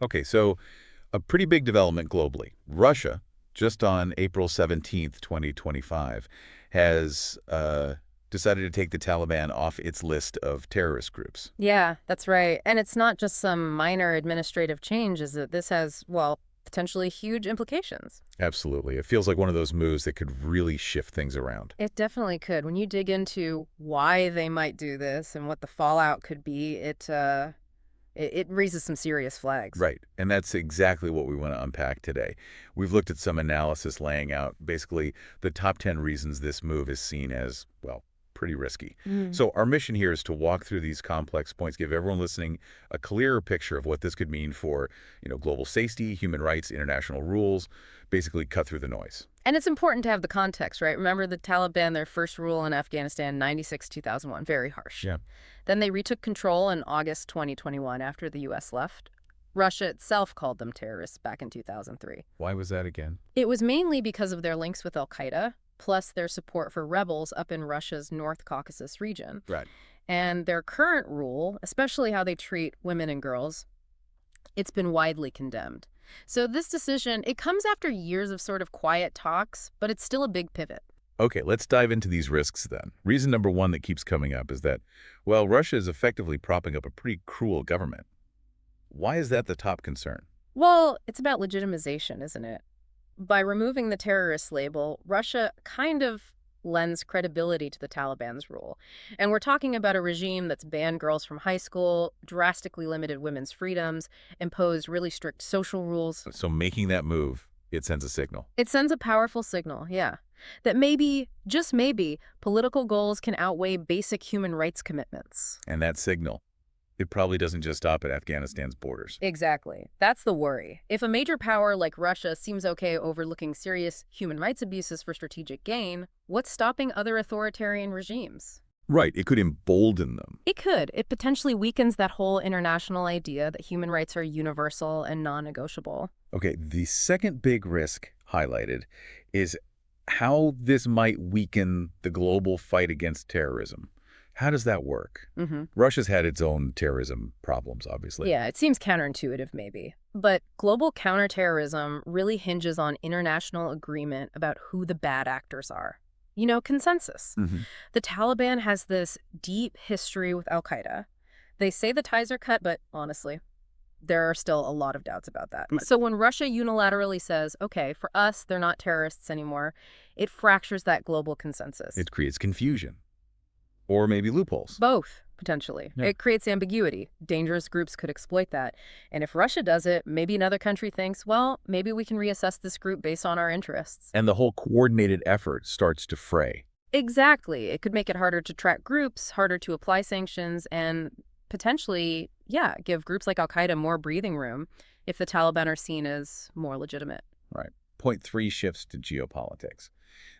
Okay, so a pretty big development globally. Russia, just on April 17th, 2025, has decided to take the Taliban off its list of terrorist groups. Yeah, that's right. And it's not just some minor administrative change, is that this has, well, potentially huge implications. Absolutely. It feels like one of those moves that could really shift things around. It definitely could. When you dig into why they might do this and what the fallout could be, it raises some serious flags. Right. And that's exactly what we want to unpack today. We've looked at some analysis laying out basically the top 10 reasons this move is seen as, well, pretty risky. Mm. So our mission here is to walk through these complex points, give everyone listening a clearer picture of what this could mean for, global safety, human rights, international rules, basically cut through the noise. And it's important to have the context, right? Remember the Taliban, their first rule in Afghanistan, 96-2001, very harsh. Yeah. Then they retook control in August 2021 after the U.S. left. Russia itself called them terrorists back in 2003. Why was that again? It was mainly because of their links with al-Qaeda, plus their support for rebels up in Russia's North Caucasus region. Right. And their current rule, especially how they treat women and girls, it's been widely condemned. So this decision, it comes after years of sort of quiet talks, but it's still a big pivot. Okay, let's dive into these risks then. Reason number one that keeps coming up is that, well, Russia is effectively propping up a pretty cruel government. Why is that the top concern? Well, it's about legitimization, isn't it? By removing the terrorist label, Russia kind of lends credibility to the Taliban's rule. And we're talking about a regime that's banned girls from high school, drastically limited women's freedoms, imposed really strict social rules. So making that move, it sends a signal. It sends a powerful signal, yeah, that maybe, just maybe, political goals can outweigh basic human rights commitments. And that signal, it probably doesn't just stop at Afghanistan's borders. Exactly. That's the worry. If a major power like Russia seems okay overlooking serious human rights abuses for strategic gain, what's stopping other authoritarian regimes? Right, it could embolden them. It could. It potentially weakens that whole international idea that human rights are universal and non-negotiable. Okay, the second big risk highlighted is how this might weaken the global fight against terrorism. How does that work? Mm-hmm. Russia's had its own terrorism problems, obviously. Yeah, it seems counterintuitive maybe. But global counterterrorism really hinges on international agreement about who the bad actors are. Consensus. Hmm. The Taliban has this deep history with al-Qaeda. They say the ties are cut, but honestly, there are still a lot of doubts about that. Right. So when Russia unilaterally says, okay, for us, they're not terrorists anymore, it fractures that global consensus. It creates confusion. Or maybe loopholes. Both, potentially. Yeah. It creates ambiguity. Dangerous groups could exploit that. And if Russia does it, maybe another country thinks, well, maybe we can reassess this group based on our interests. And the whole coordinated effort starts to fray. Exactly. It could make it harder to track groups, harder to apply sanctions, and potentially, yeah, give groups like al-Qaeda more breathing room if the Taliban are seen as more legitimate. Right. Point three shifts to geopolitics.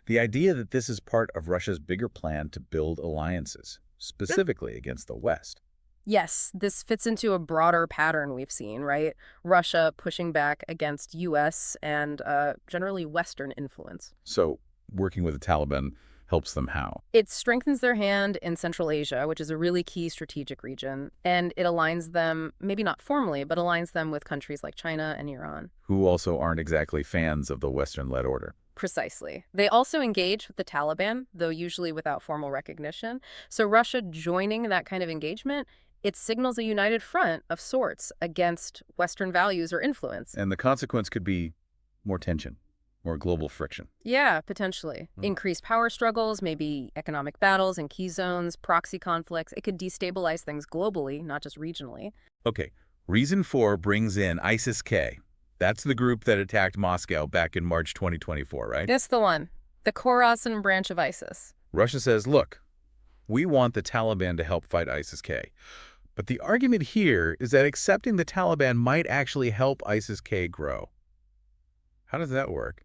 The idea that this is part of Russia's bigger plan to build alliances, specifically against the West. Yes, this fits into a broader pattern we've seen, right? Russia pushing back against U.S. and generally Western influence. So working with the Taliban helps them how? It strengthens their hand in Central Asia, which is a really key strategic region, and it aligns them, maybe not formally, but aligns them with countries like China and Iran. Who also aren't exactly fans of the Western-led order. Precisely. They also engage with the Taliban, though usually without formal recognition. So Russia joining that kind of engagement, it signals a united front of sorts against Western values or influence. And the consequence could be more tension, more global friction. Yeah, potentially. Increased power struggles, maybe economic battles in key zones, proxy conflicts. It could destabilize things globally, not just regionally. Okay, reason 4 brings in ISIS-K. That's the group that attacked Moscow back in March 2024, right? That's the one. The Khorasan branch of ISIS. Russia says, look, we want the Taliban to help fight ISIS-K. But the argument here is that accepting the Taliban might actually help ISIS-K grow. How does that work?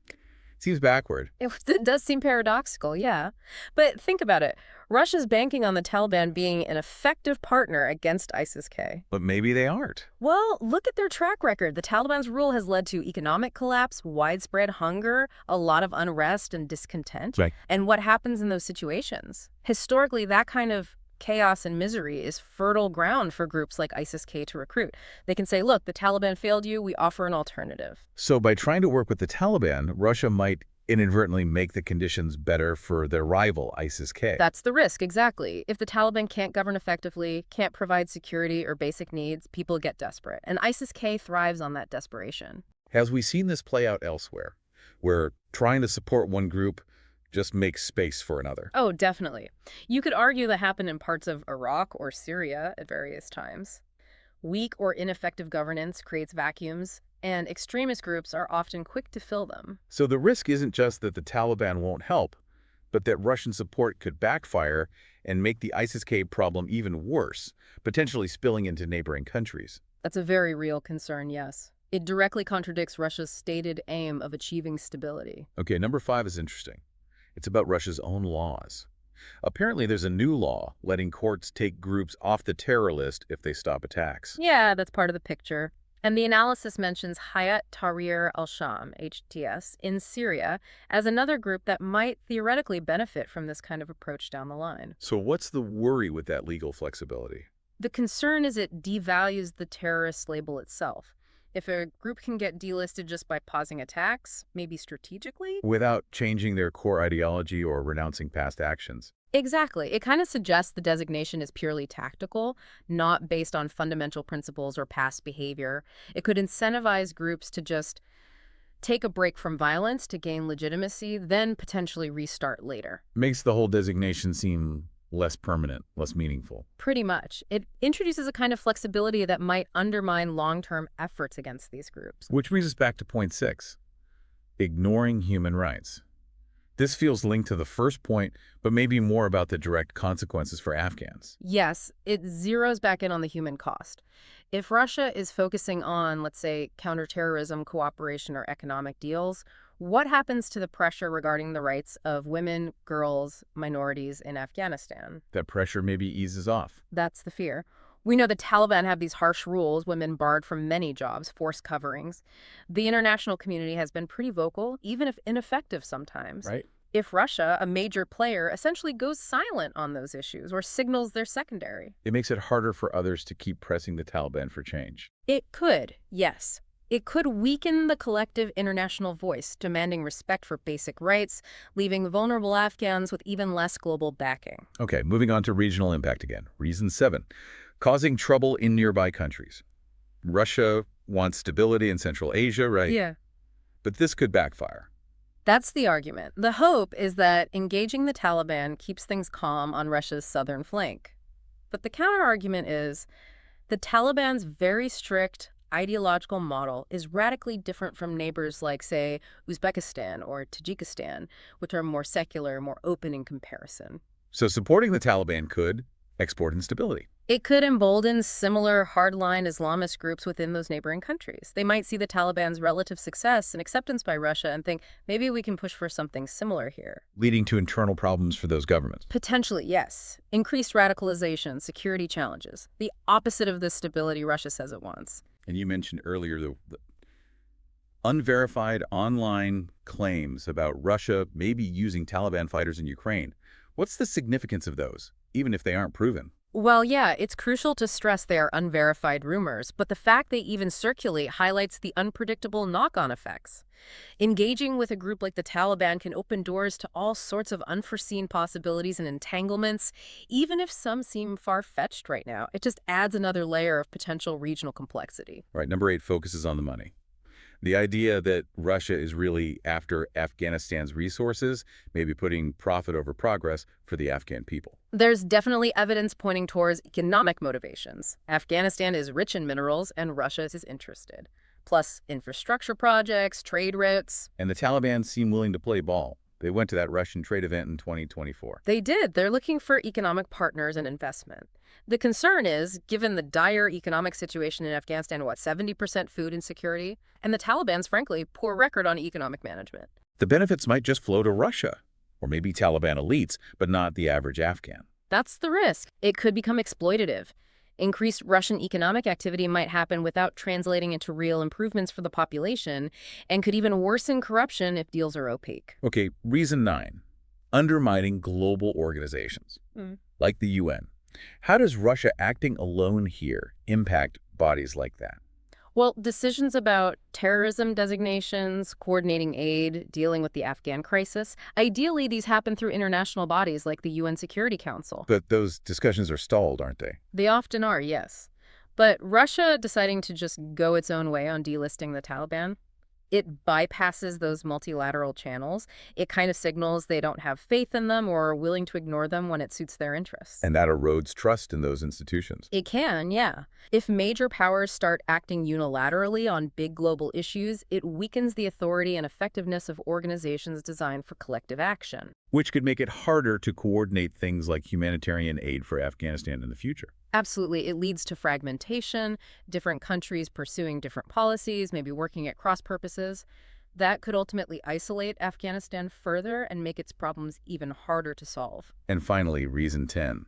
Seems backward. It does seem paradoxical, yeah. But think about it. Russia's banking on the Taliban being an effective partner against ISIS-K. But maybe they aren't. Well, look at their track record. The Taliban's rule has led to economic collapse, widespread hunger, a lot of unrest and discontent. Right. And what happens in those situations? Historically, that kind of chaos and misery is fertile ground for groups like ISIS-K to recruit. They can say, look, the Taliban failed you, we offer an alternative. So by trying to work with the Taliban, Russia might inadvertently make the conditions better for their rival, ISIS-K. That's the risk, exactly. If the Taliban can't govern effectively, can't provide security or basic needs, people get desperate. And ISIS-K thrives on that desperation. Has we seen this play out elsewhere, where trying to support one group just makes space for another? Oh, definitely. You could argue that happened in parts of Iraq or Syria at various times. Weak or ineffective governance creates vacuums, and extremist groups are often quick to fill them. So the risk isn't just that the Taliban won't help, but that Russian support could backfire and make the ISIS-K problem even worse, potentially spilling into neighboring countries. That's a very real concern, yes. It directly contradicts Russia's stated aim of achieving stability. Okay, number 5 is interesting. It's about Russia's own laws. Apparently, there's a new law letting courts take groups off the terror list if they stop attacks. Yeah, that's part of the picture. And the analysis mentions Hayat Tahrir al-Sham, HTS, in Syria as another group that might theoretically benefit from this kind of approach down the line. So what's the worry with that legal flexibility? The concern is it devalues the terrorist label itself. If a group can get delisted just by pausing attacks, maybe strategically? Without changing their core ideology or renouncing past actions. Exactly. It kind of suggests the designation is purely tactical, not based on fundamental principles or past behavior. It could incentivize groups to just take a break from violence to gain legitimacy, then potentially restart later. Makes the whole designation seem less permanent, less meaningful. Pretty much. It introduces a kind of flexibility that might undermine long-term efforts against these groups. Which brings us back to point 6, ignoring human rights. This feels linked to the first point, but maybe more about the direct consequences for Afghans. Yes, it zeroes back in on the human cost. If Russia is focusing on, let's say, counterterrorism, cooperation, or economic deals, what happens to the pressure regarding the rights of women, girls, minorities in Afghanistan? That pressure maybe eases off. That's the fear. We know the Taliban have these harsh rules, women barred from many jobs, forced coverings. The international community has been pretty vocal, even if ineffective sometimes. Right. If Russia, a major player, essentially goes silent on those issues or signals they're secondary. It makes it harder for others to keep pressing the Taliban for change. It could, yes. It could weaken the collective international voice, demanding respect for basic rights, leaving vulnerable Afghans with even less global backing. Okay, moving on to regional impact again. Reason 7, causing trouble in nearby countries. Russia wants stability in Central Asia, right? Yeah. But this could backfire. That's the argument. The hope is that engaging the Taliban keeps things calm on Russia's southern flank. But the counterargument is the Taliban's very strict ideological model is radically different from neighbors like, say, Uzbekistan or Tajikistan, which are more secular, more open in comparison. So supporting the Taliban could export instability. It could embolden similar hardline Islamist groups within those neighboring countries. They might see the Taliban's relative success and acceptance by Russia and think, maybe we can push for something similar here. Leading to internal problems for those governments. Potentially, yes. Increased radicalization, security challenges. The opposite of the stability Russia says it wants. And you mentioned earlier the unverified online claims about Russia maybe using Taliban fighters in Ukraine. What's the significance of those, even if they aren't proven? Well, yeah, it's crucial to stress they are unverified rumors, but the fact they even circulate highlights the unpredictable knock-on effects. Engaging with a group like the Taliban can open doors to all sorts of unforeseen possibilities and entanglements, even if some seem far-fetched right now. It just adds another layer of potential regional complexity. Right, number 8 focuses on the money. The idea that Russia is really after Afghanistan's resources, maybe putting profit over progress for the Afghan people. There's definitely evidence pointing towards economic motivations. Afghanistan is rich in minerals, and Russia is interested. Plus infrastructure projects, trade routes. And the Taliban seem willing to play ball. They went to that Russian trade event in 2024. They did. They're looking for economic partners and investment. The concern is, given the dire economic situation in Afghanistan, 70% food insecurity, and the Taliban's, frankly, poor record on economic management. The benefits might just flow to Russia, or maybe Taliban elites, but not the average Afghan. That's the risk. It could become exploitative. Increased Russian economic activity might happen without translating into real improvements for the population, and could even worsen corruption if deals are opaque. Okay, reason 9, undermining global organizations, like the UN. How does Russia acting alone here impact bodies like that? Well, decisions about terrorism designations, coordinating aid, dealing with the Afghan crisis, ideally these happen through international bodies like the UN Security Council. But those discussions are stalled, aren't they? They often are, yes. But Russia deciding to just go its own way on delisting the Taliban, it bypasses those multilateral channels. It kind of signals they don't have faith in them or are willing to ignore them when it suits their interests. And that erodes trust in those institutions. It can, yeah. If major powers start acting unilaterally on big global issues, it weakens the authority and effectiveness of organizations designed for collective action. Which could make it harder to coordinate things like humanitarian aid for Afghanistan in the future. Absolutely. It leads to fragmentation, different countries pursuing different policies, maybe working at cross purposes. That could ultimately isolate Afghanistan further and make its problems even harder to solve. And finally, reason 10.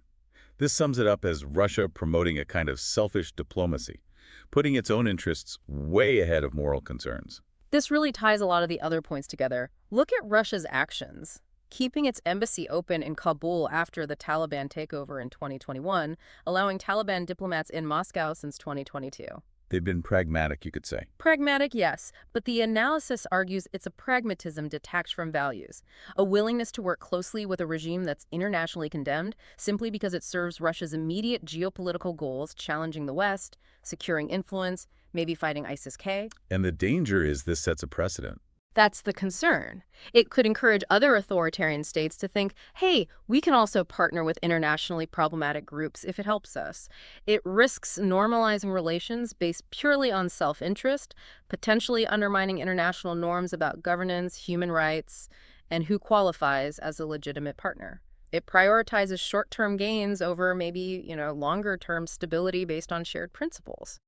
This sums it up as Russia promoting a kind of selfish diplomacy, putting its own interests way ahead of moral concerns. This really ties a lot of the other points together. Look at Russia's actions. Keeping its embassy open in Kabul after the Taliban takeover in 2021, allowing Taliban diplomats in Moscow since 2022. They've been pragmatic, you could say. Pragmatic, yes, but the analysis argues it's a pragmatism detached from values, a willingness to work closely with a regime that's internationally condemned simply because it serves Russia's immediate geopolitical goals, challenging the West, securing influence, maybe fighting ISIS-K. And the danger is this sets a precedent. That's the concern. It could encourage other authoritarian states to think, hey, we can also partner with internationally problematic groups if it helps us. It risks normalizing relations based purely on self-interest, potentially undermining international norms about governance, human rights, and who qualifies as a legitimate partner. It prioritizes short-term gains over maybe, longer-term stability based on shared principles.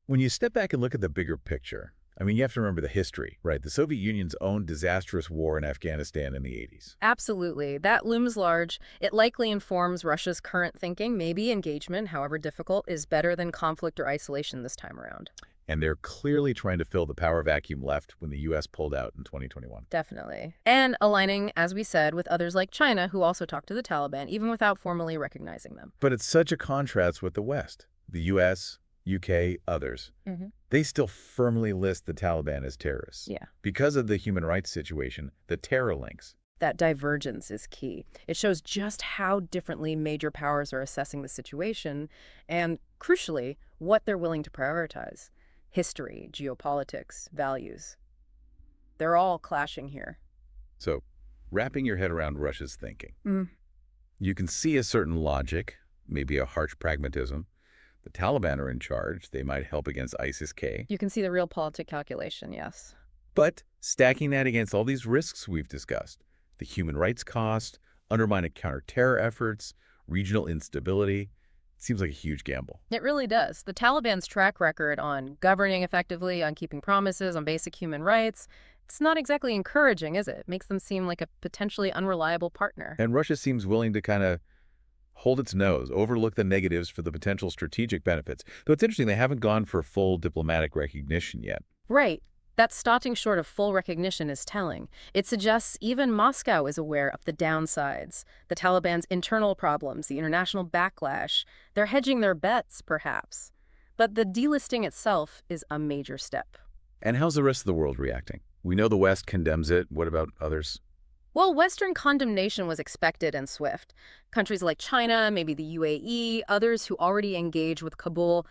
When you step back and look at the bigger picture, you have to remember the history, right? The Soviet Union's own disastrous war in Afghanistan in the 80s. Absolutely. That looms large. It likely informs Russia's current thinking. Maybe engagement, however difficult, is better than conflict or isolation this time around. And they're clearly trying to fill the power vacuum left when the U.S. pulled out in 2021. Definitely. And aligning, as we said, with others like China, who also talk to the Taliban, even without formally recognizing them. But it's such a contrast with the West. The U.S., UK, others. They still firmly list the Taliban as terrorists. Yeah. Because of the human rights situation, the terror links. That divergence is key. It shows just how differently major powers are assessing the situation and, crucially, what they're willing to prioritize. History, geopolitics, values. They're all clashing here. So, wrapping your head around Russia's thinking. Mm. You can see a certain logic, maybe a harsh pragmatism. The Taliban are in charge. They might help against ISIS-K. You can see the realpolitik calculation, yes. But stacking that against all these risks we've discussed, the human rights cost, undermining counter-terror efforts, regional instability, seems like a huge gamble. It really does. The Taliban's track record on governing effectively, on keeping promises, on basic human rights, it's not exactly encouraging, is it? It makes them seem like a potentially unreliable partner. And Russia seems willing to kind of hold its nose, overlook the negatives for the potential strategic benefits. Though it's interesting, they haven't gone for full diplomatic recognition yet. Right. That stopping short of full recognition is telling. It suggests even Moscow is aware of the downsides, the Taliban's internal problems, the international backlash. They're hedging their bets, perhaps. But the delisting itself is a major step. And how's the rest of the world reacting? We know the West condemns it. What about others? Well, Western condemnation was expected and swift. Countries like China, maybe the UAE, others who already engage with Kabul,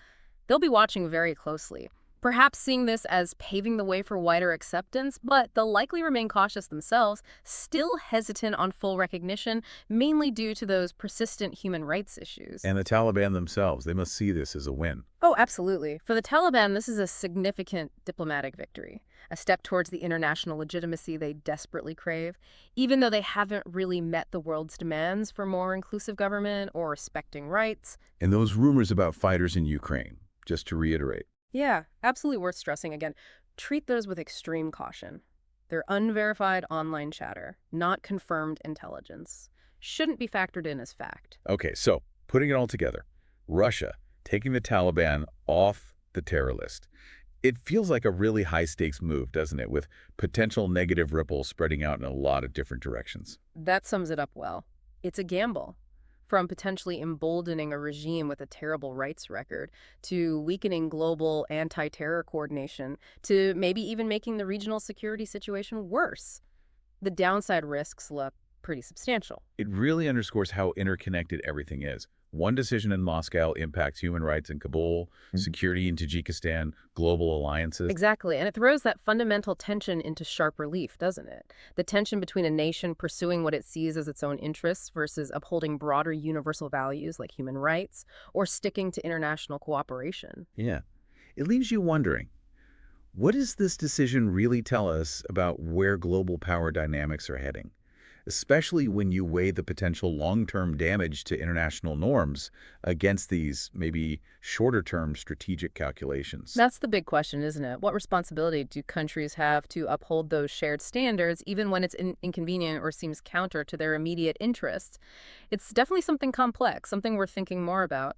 they'll be watching very closely. Perhaps seeing this as paving the way for wider acceptance, but they'll likely remain cautious themselves, still hesitant on full recognition, mainly due to those persistent human rights issues. And the Taliban themselves, they must see this as a win. Oh, absolutely. For the Taliban, this is a significant diplomatic victory, a step towards the international legitimacy they desperately crave, even though they haven't really met the world's demands for more inclusive government or respecting rights. And those rumors about fighters in Ukraine, just to reiterate. Yeah, absolutely worth stressing again. Treat those with extreme caution. They're unverified online chatter, not confirmed intelligence. Shouldn't be factored in as fact. Okay, so putting it all together, Russia taking the Taliban off the terror list. It feels like a really high-stakes move, doesn't it, with potential negative ripples spreading out in a lot of different directions. That sums it up well. It's a gamble. from potentially emboldening a regime with a terrible rights record to weakening global anti-terror coordination to maybe even making the regional security situation worse. The downside risks look pretty substantial. It really underscores how interconnected everything is. One decision in Moscow impacts human rights in Kabul, security in Tajikistan, global alliances. Exactly. And it throws that fundamental tension into sharp relief, doesn't it? The tension between a nation pursuing what it sees as its own interests versus upholding broader universal values like human rights or sticking to international cooperation. Yeah. It leaves you wondering, what does this decision really tell us about where global power dynamics are heading? Especially when you weigh the potential long-term damage to international norms against these maybe shorter-term strategic calculations. That's the big question, isn't it? What responsibility do countries have to uphold those shared standards, even when it's inconvenient or seems counter to their immediate interests? It's definitely something complex, something we're thinking more about.